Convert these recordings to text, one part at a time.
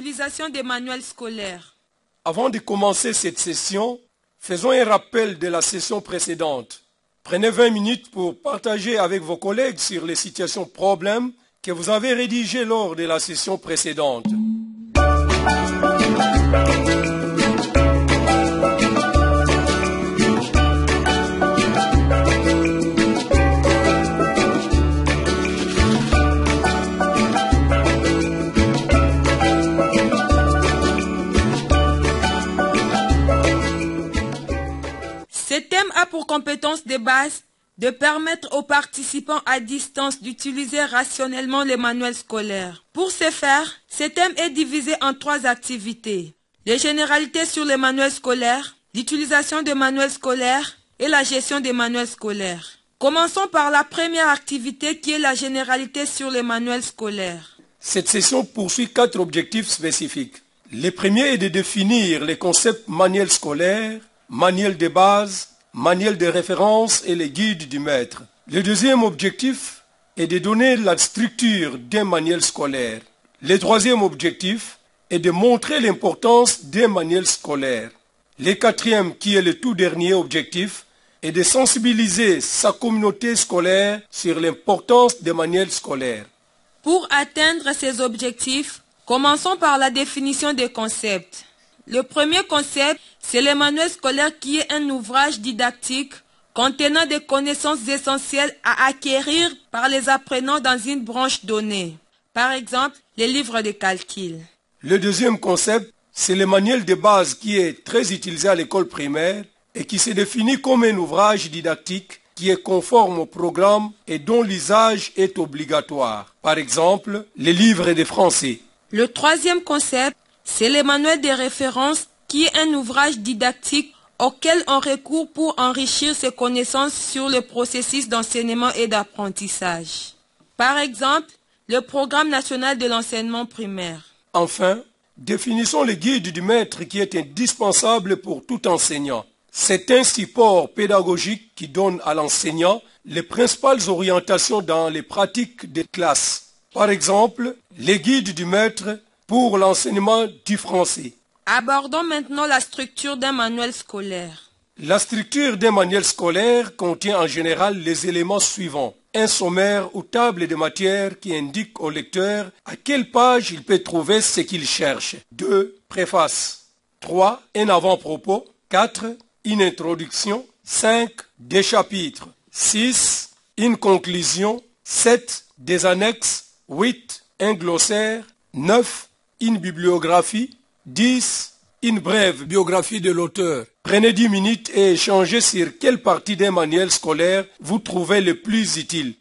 Utilisation des manuels scolaires. Avant de commencer cette session, faisons un rappel de la session précédente. Prenez 20 minutes pour partager avec vos collègues sur les situations problèmes que vous avez rédigées lors de la session précédente. Ce thème a pour compétence de base de permettre aux participants à distance d'utiliser rationnellement les manuels scolaires. Pour ce faire, ce thème est divisé en 3 activités. Les généralités sur les manuels scolaires, l'utilisation des manuels scolaires et la gestion des manuels scolaires. Commençons par la première activité qui est la généralité sur les manuels scolaires. Cette session poursuit 4 objectifs spécifiques. Le premier est de définir les concepts manuels scolaires, manuel de base, manuel de référence et les guides du maître. Le deuxième objectif est de donner la structure d'un manuel scolaire. Le troisième objectif est de montrer l'importance d'un manuel scolaire. Le quatrième, qui est le tout dernier objectif, est de sensibiliser sa communauté scolaire sur l'importance des manuels scolaires. Pour atteindre ces objectifs, commençons par la définition des concepts. Le premier concept, c'est le manuel scolaire qui est un ouvrage didactique contenant des connaissances essentielles à acquérir par les apprenants dans une branche donnée. Par exemple, les livres de calcul. Le deuxième concept, c'est le manuel de base qui est très utilisé à l'école primaire et qui se définit comme un ouvrage didactique qui est conforme au programme et dont l'usage est obligatoire. Par exemple, les livres de français. Le troisième concept, c'est le manuel de référence qui est un ouvrage didactique auquel on recourt pour enrichir ses connaissances sur le processus d'enseignement et d'apprentissage. Par exemple, le Programme national de l'enseignement primaire. Enfin, définissons le guide du maître qui est indispensable pour tout enseignant. C'est un support pédagogique qui donne à l'enseignant les principales orientations dans les pratiques de classe. Par exemple, le guide du maître pour l'enseignement du français. Abordons maintenant la structure d'un manuel scolaire. La structure d'un manuel scolaire contient en général les éléments suivants. Un sommaire ou table de matière qui indique au lecteur à quelle page il peut trouver ce qu'il cherche. 2. Préface. 3. Un avant-propos. 4. Une introduction. 5. Des chapitres. 6. Une conclusion. 7. Des annexes. 8. Un glossaire. 9. Une bibliographie. 10. Une brève biographie de l'auteur. Prenez 10 minutes et échangez sur quelle partie d'un manuel scolaire vous trouvez le plus utile.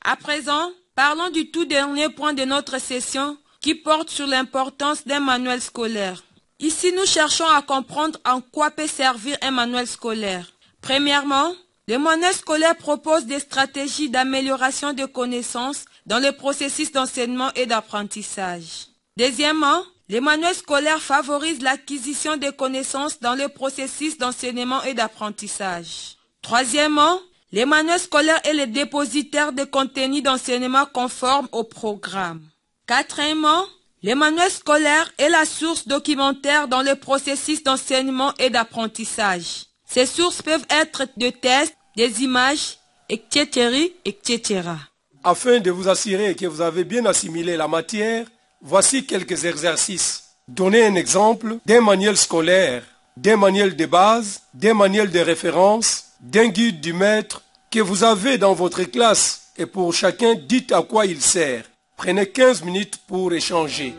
À présent, parlons du tout dernier point de notre session qui porte sur l'importance d'un manuel scolaire. Ici, nous cherchons à comprendre en quoi peut servir un manuel scolaire. Premièrement, le manuel scolaire propose des stratégies d'amélioration de connaissances dans le processus d'enseignement et d'apprentissage. Deuxièmement, le manuel scolaire favorise l'acquisition de connaissances dans le processus d'enseignement et d'apprentissage. Troisièmement, le manuel scolaire est le dépositaire de contenus d'enseignement conformes au programme. Quatrièmement, le manuel scolaire est la source documentaire dans le processus d'enseignement et d'apprentissage. Ces sources peuvent être des tests, des images, etc., etc. Afin de vous assurer que vous avez bien assimilé la matière, voici quelques exercices. Donnez un exemple d'un manuel scolaire, d'un manuel de base, d'un manuel de référence, d'un guide du maître que vous avez dans votre classe et pour chacun, dites à quoi il sert. Prenez 15 minutes pour échanger.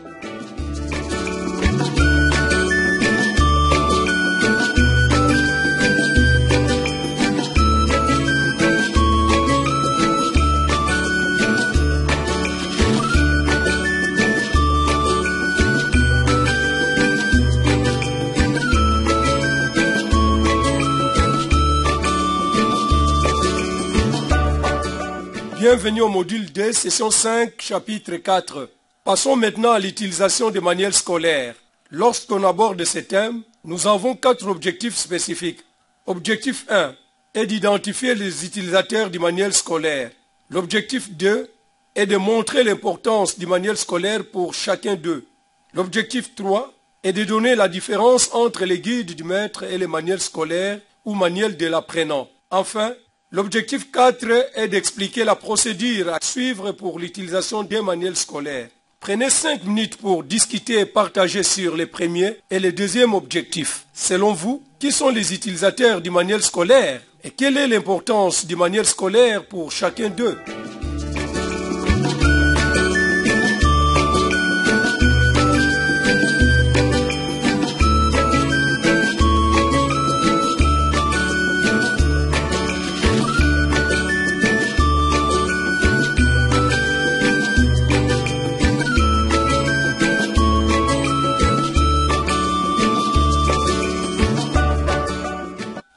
Bienvenue au module 2, session 5, chapitre 4. Passons maintenant à l'utilisation des manuels scolaires. Lorsqu'on aborde ce thème, nous avons 4 objectifs spécifiques. Objectif 1 est d'identifier les utilisateurs du manuel scolaire. L'objectif 2 est de montrer l'importance du manuel scolaire pour chacun d'eux. L'objectif 3 est de donner la différence entre les guides du maître et les manuels scolaires ou manuels de l'apprenant. Enfin, l'objectif 4 est d'expliquer la procédure à suivre pour l'utilisation d'un manuel scolaire. Prenez 5 minutes pour discuter et partager sur les premiers et les deuxièmes objectifs. Selon vous, qui sont les utilisateurs du manuel scolaire et quelle est l'importance du manuel scolaire pour chacun d'eux?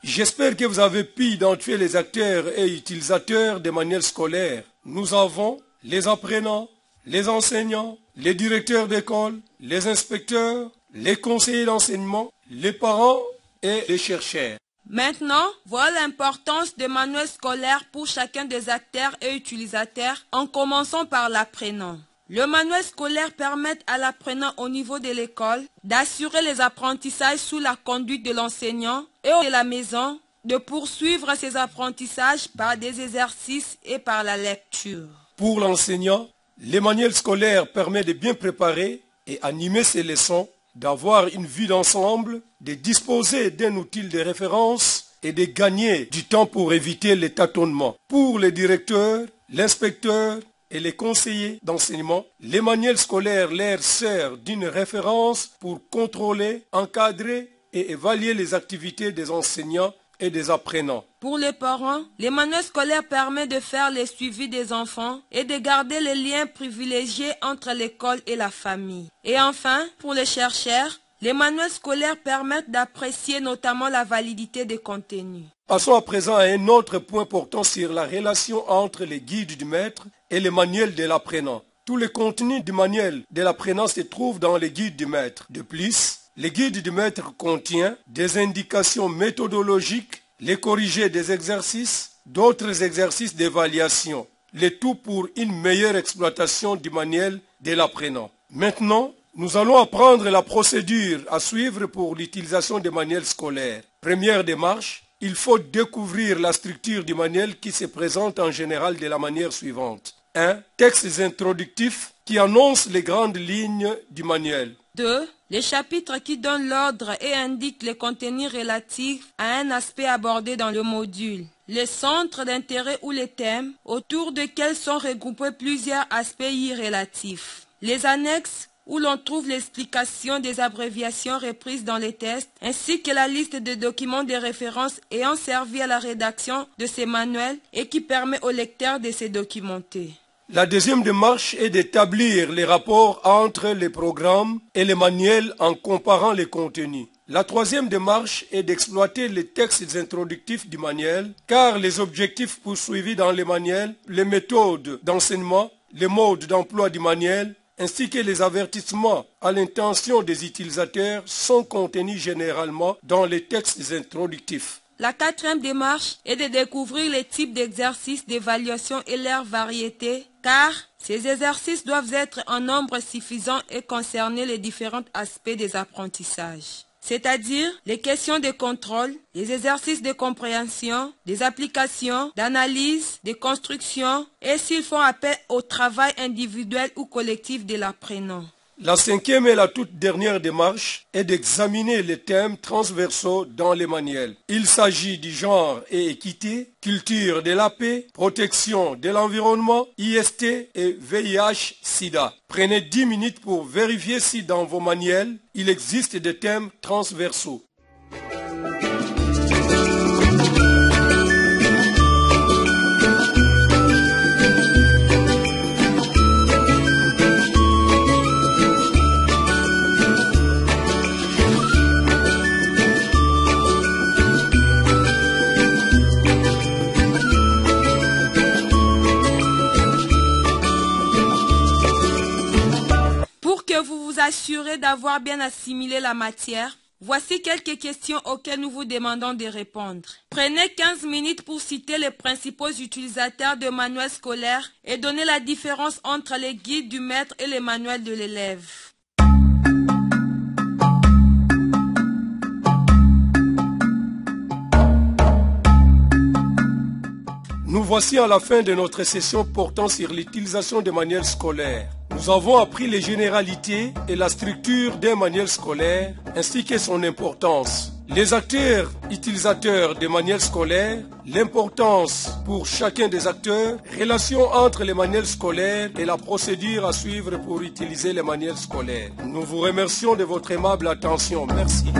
J'espère que vous avez pu identifier les acteurs et utilisateurs des manuels scolaires. Nous avons les apprenants, les enseignants, les directeurs d'école, les inspecteurs, les conseillers d'enseignement, les parents et les chercheurs. Maintenant, voilà l'importance des manuels scolaires pour chacun des acteurs et utilisateurs, en commençant par l'apprenant. Le manuel scolaire permet à l'apprenant au niveau de l'école d'assurer les apprentissages sous la conduite de l'enseignant et de la maison, de poursuivre ses apprentissages par des exercices et par la lecture. Pour l'enseignant, le manuel scolaire permet de bien préparer et animer ses leçons, d'avoir une vue d'ensemble, de disposer d'un outil de référence et de gagner du temps pour éviter les tâtonnements. Pour les directeurs, l'inspecteur et les conseillers d'enseignement, les manuels scolaires leur servent d'une référence pour contrôler, encadrer et évaluer les activités des enseignants et des apprenants. Pour les parents, les manuels scolaires permettent de faire le suivi des enfants et de garder les liens privilégiés entre l'école et la famille. Et enfin, pour les chercheurs, les manuels scolaires permettent d'apprécier notamment la validité des contenus. Passons à présent à un autre point portant sur la relation entre les guides du maître et les manuels de l'apprenant. Tous les contenus du manuel de l'apprenant se trouvent dans les guides du maître. De plus, le guide du maître contient des indications méthodologiques, les corrigés des exercices, d'autres exercices d'évaluation. Le tout pour une meilleure exploitation du manuel de l'apprenant. Maintenant, nous allons apprendre la procédure à suivre pour l'utilisation des manuels scolaires. Première démarche, il faut découvrir la structure du manuel qui se présente en général de la manière suivante. 1. Textes introductifs qui annoncent les grandes lignes du manuel. 2. Les chapitres qui donnent l'ordre et indiquent les contenus relatifs à un aspect abordé dans le module. Les centres d'intérêt ou les thèmes autour desquels sont regroupés plusieurs aspects y relatifs. Les annexes où l'on trouve l'explication des abréviations reprises dans les tests, ainsi que la liste de documents de référence ayant servi à la rédaction de ces manuels et qui permet au lecteur de se documenter. La deuxième démarche est d'établir les rapports entre les programmes et les manuels en comparant les contenus. La troisième démarche est d'exploiter les textes introductifs du manuel, car les objectifs poursuivis dans les manuels, les méthodes d'enseignement, les modes d'emploi du manuel, ainsi que les avertissements à l'intention des utilisateurs sont contenus généralement dans les textes introductifs. La quatrième démarche est de découvrir les types d'exercices d'évaluation et leur variété, car ces exercices doivent être en nombre suffisant et concerner les différents aspects des apprentissages, c'est-à-dire les questions de contrôle, les exercices de compréhension, des applications, d'analyse, de construction et s'ils font appel au travail individuel ou collectif de l'apprenant. La cinquième et la toute dernière démarche est d'examiner les thèmes transversaux dans les manuels. Il s'agit du genre et équité, culture de la paix, protection de l'environnement, IST et VIH-Sida. Prenez 10 minutes pour vérifier si dans vos manuels, il existe des thèmes transversaux. assurer d'avoir bien assimilé la matière? Voici quelques questions auxquelles nous vous demandons de répondre. Prenez 15 minutes pour citer les principaux utilisateurs de manuels scolaires et donner la différence entre les guides du maître et les manuels de l'élève. Nous voici à la fin de notre session portant sur l'utilisation des manuels scolaires. Nous avons appris les généralités et la structure d'un manuel scolaire ainsi que son importance. Les acteurs utilisateurs des manuels scolaires, l'importance pour chacun des acteurs, relation entre les manuels scolaires et la procédure à suivre pour utiliser les manuels scolaires. Nous vous remercions de votre aimable attention. Merci.